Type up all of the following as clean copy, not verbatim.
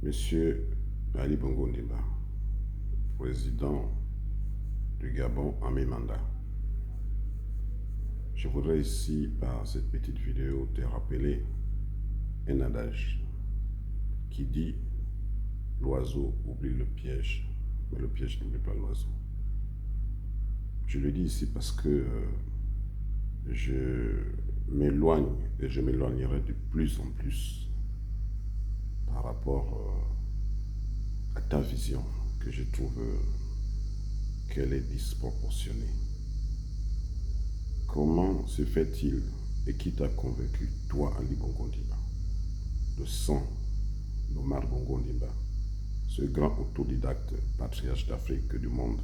Monsieur Ali Bongo Ndimba, président du Gabon en mi-mandat. Je voudrais ici, par cette petite vidéo, te rappeler un adage qui dit « L'oiseau oublie le piège, mais le piège n'oublie pas l'oiseau ». Je le dis ici parce que je m'éloigne et je m'éloignerai de plus en plus par rapport à ta vision que je trouve qu'elle est disproportionnée. Comment se fait-il et qui t'a convaincu, toi, Ali Bongo Ndimba, le sang d'Omar Bongo Ndimba, ce grand autodidacte patriarche d'Afrique et du monde,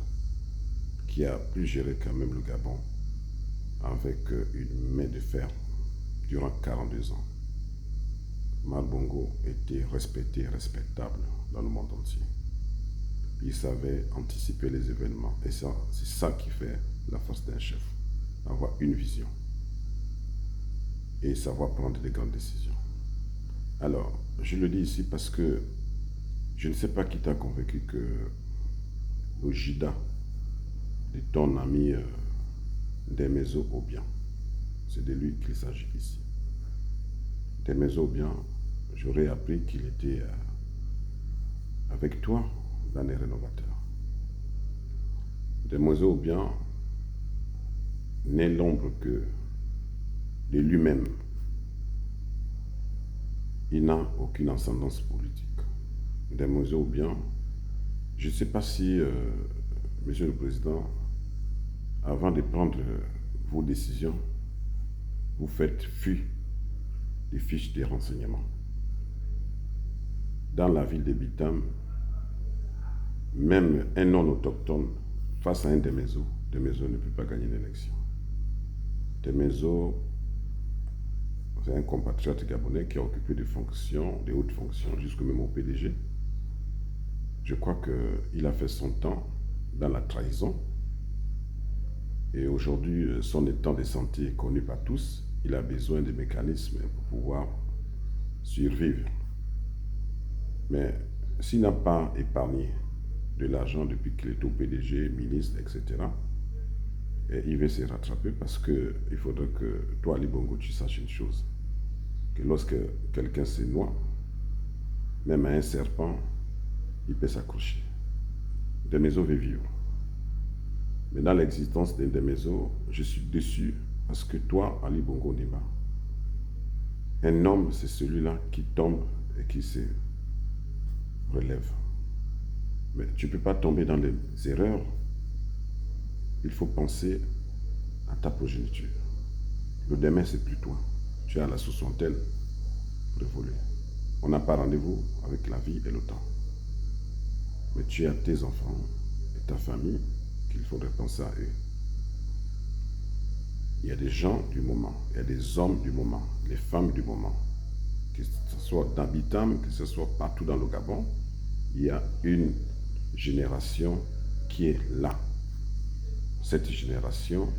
qui a pu gérer quand même le Gabon avec une main de fer durant 42 ans. Omar Bongo était respecté et respectable dans le monde entier. Il savait anticiper les événements et c'est ça qui fait la force d'un chef. Avoir une vision et savoir prendre des grandes décisions. Alors, je le dis ici parce que je ne sais pas qui t'a convaincu que le Jida de ton ami Demezo Obiang, c'est de lui qu'il s'agit ici. Demezo Obiang, j'aurais appris qu'il était avec toi dans les rénovateurs. Demezo Obiang n'est l'ombre que de lui-même. Il n'a aucune ascendance politique. Demezo Obiang, je ne sais pas si, Monsieur le Président, avant de prendre vos décisions, vous faites fi des fiches de renseignement. Dans la ville de Bitam, même un non-autochtone, face à un Demezo ne peut pas gagner une élection. Demezo, c'est un compatriote gabonais qui a occupé des fonctions, des hautes fonctions, jusqu'au même au PDG. Je crois qu'il a fait son temps dans la trahison. Et aujourd'hui, son état de santé est connu par tous. Il a besoin de mécanismes pour pouvoir survivre. Mais s'il n'a pas épargné de l'argent depuis qu'il est au PDG, ministre, etc., et il va se rattraper parce qu'il faudrait que toi, Ali Bongo, tu saches une chose. Que lorsque quelqu'un se noie, même à un serpent, il peut s'accrocher. Demezo veut vivre. Mais dans l'existence d'un Demezo, je suis déçu parce que toi, Ali Bongo Ndimba, un homme, c'est celui-là qui tombe et qui se relève. Mais tu ne peux pas tomber dans les erreurs. Il faut penser à ta progéniture. Le demain, c'est plus toi. Tu es à la soixantaine pour évoluer. On n'a pas rendez-vous avec la vie et le temps. Mais tu as tes enfants et ta famille qu'il faudrait penser à eux. Il y a des gens du moment, il y a des hommes du moment, les femmes du moment, que ce soit dans Bitam, que ce soit partout dans le Gabon, il y a une génération qui est là. Cette génération,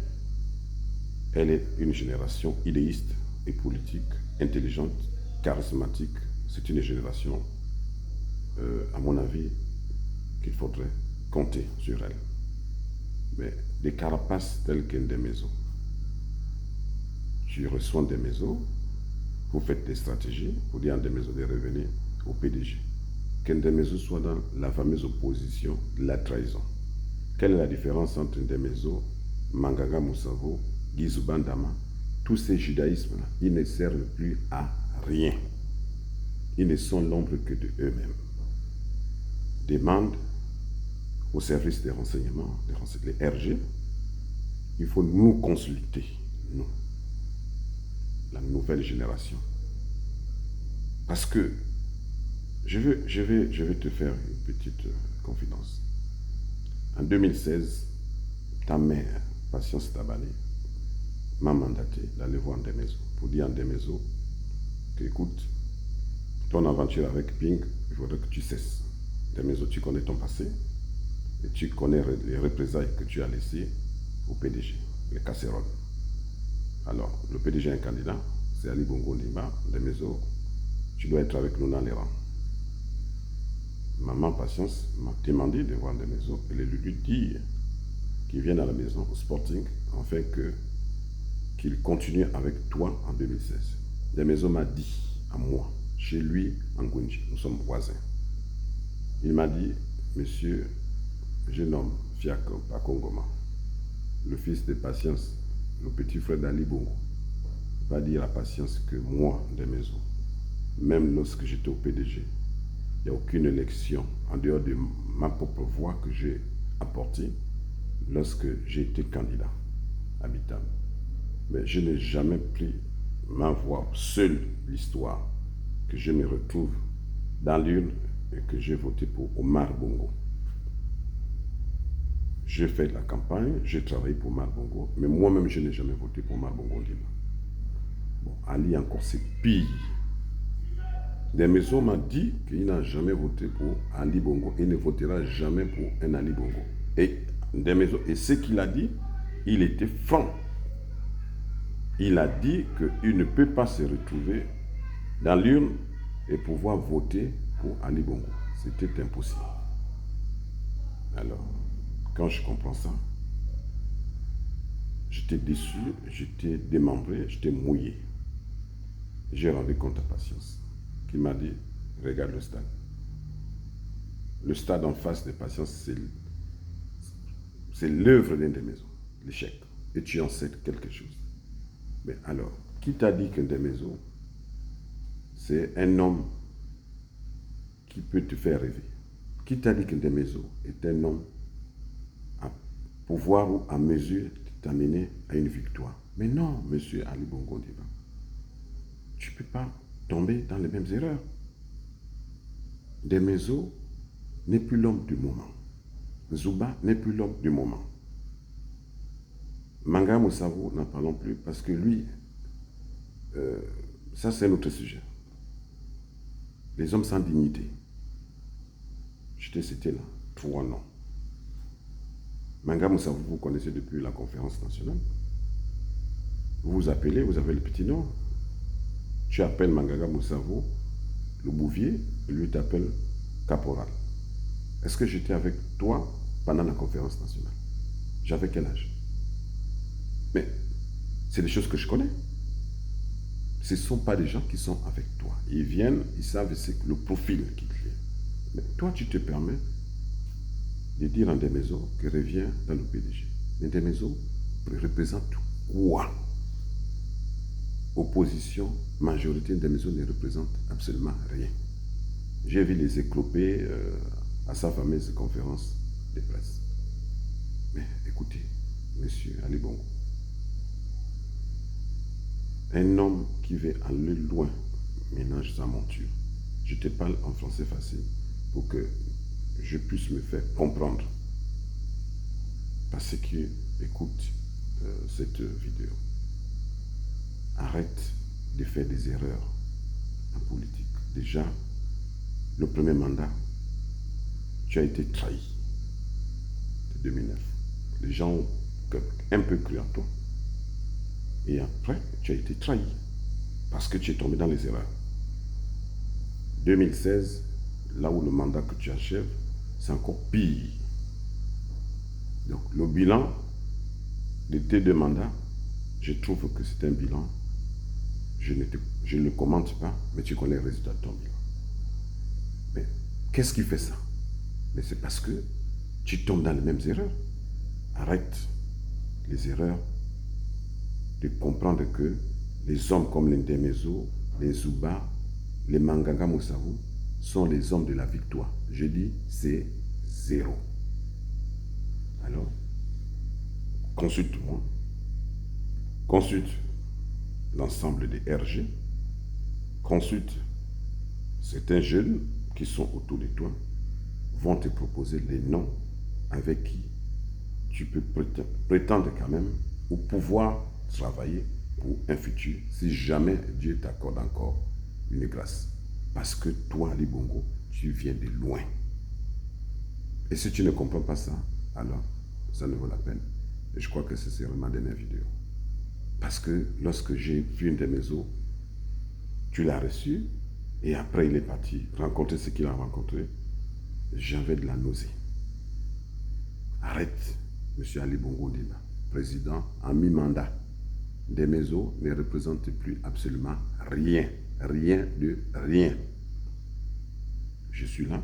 elle est une génération idéiste et politique, intelligente, charismatique. C'est une génération, à mon avis, qu'il faudrait compter sur elle. Mais des carapaces tels qu'un Demezo, tu reçois un Demezo, vous faites des stratégies pour dire à un Demezo de revenir au PDG. Qu'un Demezo soit dans la fameuse opposition de la trahison. Quelle est la différence entre un Demezo, Mangaga Moussavo, Guizou Bandama? Tous ces judaïsmes-là, ils ne servent plus à rien. Ils ne sont l'ombre que de eux-mêmes. Demande au service des renseignements, les RG, il faut nous consulter, nous, la nouvelle génération. Parce que je vais te faire une petite confidence. En 2016, ta mère, Patience Tabané, m'a mandaté d'aller voir Demezo pour dire à Demezo que, écoute, ton aventure avec Ping, il faudrait que tu cesses. Demezo, tu connais ton passé et tu connais les représailles que tu as laissées au PDG, les casseroles. Alors, le PDG est un candidat, c'est Ali Bongo Ndimba. Demezo, tu dois être avec nous dans les rangs. maman Patience m'a demandé de voir Ndemezo et de lui dire qu'il vienne à la maison au Sporting afin qu'il continue avec toi en 2016. Ndemezo m'a dit à moi, chez lui en Gunji, nous sommes voisins. Il m'a dit, monsieur, je nomme Fiak Pakongoma, le fils de Patience, le petit frère d'Ali Bongo, va dire à Patience que moi, Ndemezo, même lorsque j'étais au PDG, il n'y a aucune élection en dehors de ma propre voix que j'ai apportée lorsque j'ai été candidat habitable. Mais je n'ai jamais pris ma voix seule l'histoire que je me retrouve dans l'urne et que j'ai voté pour Omar Bongo. J'ai fait la campagne, j'ai travaillé pour Omar Bongo, mais moi-même je n'ai jamais voté pour Omar Bongo. Bon, Ali encore c'est pire. Ndemezo m'a dit qu'il n'a jamais voté pour Ali Bongo et ne votera jamais pour un Ali Bongo. Et Ndemezo, et ce qu'il a dit, il était franc. Il a dit qu'il ne peut pas se retrouver dans l'urne et pouvoir voter pour Ali Bongo. C'était impossible. Alors, quand je comprends ça, j'étais déçu, j'étais démembré, j'étais mouillé. J'ai rendu compte à Patience, qui m'a dit, regarde le stade. Le stade en face de Patience, c'est l'œuvre d'un des maisons, l'échec. Et tu en sais quelque chose. Mais alors, qui t'a dit qu'un des maisons, c'est un homme qui peut te faire rêver? Qui t'a dit qu'un des maisons est un homme à pouvoir ou à mesure de t'amener à une victoire? Mais non, monsieur Ali Bongo Ondimba. Tu ne peux pas tomber dans les mêmes erreurs. Ndemezo n'est plus l'homme du moment. Zouba n'est plus l'homme du moment. Manga Moussavou, n'en parlons plus parce que lui, ça c'est un autre sujet. Les hommes sans dignité. Je t'ai cité là, 3 noms. Manga Moussavou, vous connaissez depuis la conférence nationale. Vous vous appelez, vous avez le petit nom. Tu appelles Mangaga Moussavou, le bouvier, et lui t'appelle caporal. Est-ce que j'étais avec toi pendant la conférence nationale? J'avais quel âge? Mais c'est des choses que je connais. Ce ne sont pas des gens qui sont avec toi. Ils viennent, ils savent c'est le profil qu'ils font. Mais toi, tu te permets de dire à Ndemezo que revient dans le PDG. Mais Ndemezo représente quoi? Opposition, majorité de Ndemezo ne représente absolument rien. J'ai vu les éclopés à sa fameuse conférence de presse. Mais écoutez, monsieur Ali Bongo, un homme qui veut aller loin ménage sa monture. Je te parle en français facile pour que je puisse me faire comprendre. Parce que, écoute cette vidéo. Arrête de faire des erreurs en politique. Déjà, le premier mandat, tu as été trahi. C'est 2009. Les gens ont un peu cru en toi. Et après, tu as été trahi. Parce que tu es tombé dans les erreurs. 2016, là où le mandat que tu achèves, c'est encore pire. Donc, le bilan de tes 2 mandats, je trouve que c'est un bilan. Je ne le commente pas, mais tu connais le résultat de ton bilan. Mais qu'est-ce qui fait ça? Mais c'est parce que tu tombes dans les mêmes erreurs. Arrête les erreurs de comprendre que les hommes comme les Ndemezo, les Zouba, les Mangaga Moussavou sont les hommes de la victoire. Je dis, c'est 0. Alors, consulte-moi. Consulte l'ensemble des RG. Consulte certains jeunes qui sont autour de toi, vont te proposer les noms avec qui tu peux prétendre quand même ou pouvoir travailler pour un futur si jamais Dieu t'accorde encore une grâce. Parce que toi, Ali Bongo, tu viens de loin. Et si tu ne comprends pas ça, alors ça ne vaut la peine. Et je crois que c'est ma dernière vidéo. Parce que lorsque j'ai vu Ndemezo, tu l'as reçu, et après il est parti rencontrer ce qu'il a rencontré. j'avais de la nausée. Arrête, M. Ali Bongo Ndima, président en mi-mandat. Ndemezo ne représente plus absolument rien. Rien de rien. Je suis là,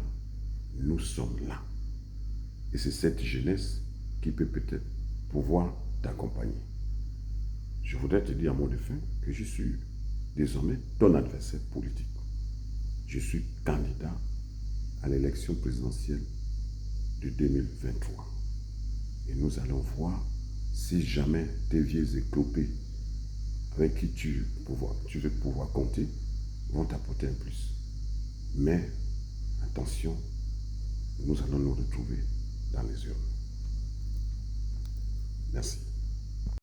nous sommes là. Et c'est cette jeunesse qui peut peut-être pouvoir t'accompagner. Je voudrais te dire à mot de fin que je suis désormais ton adversaire politique. Je suis candidat à l'élection présidentielle de 2023. Et nous allons voir si jamais tes vieux éclopés avec qui tu veux pouvoir compter vont t'apporter un plus. Mais attention, nous allons nous retrouver dans les urnes. Merci.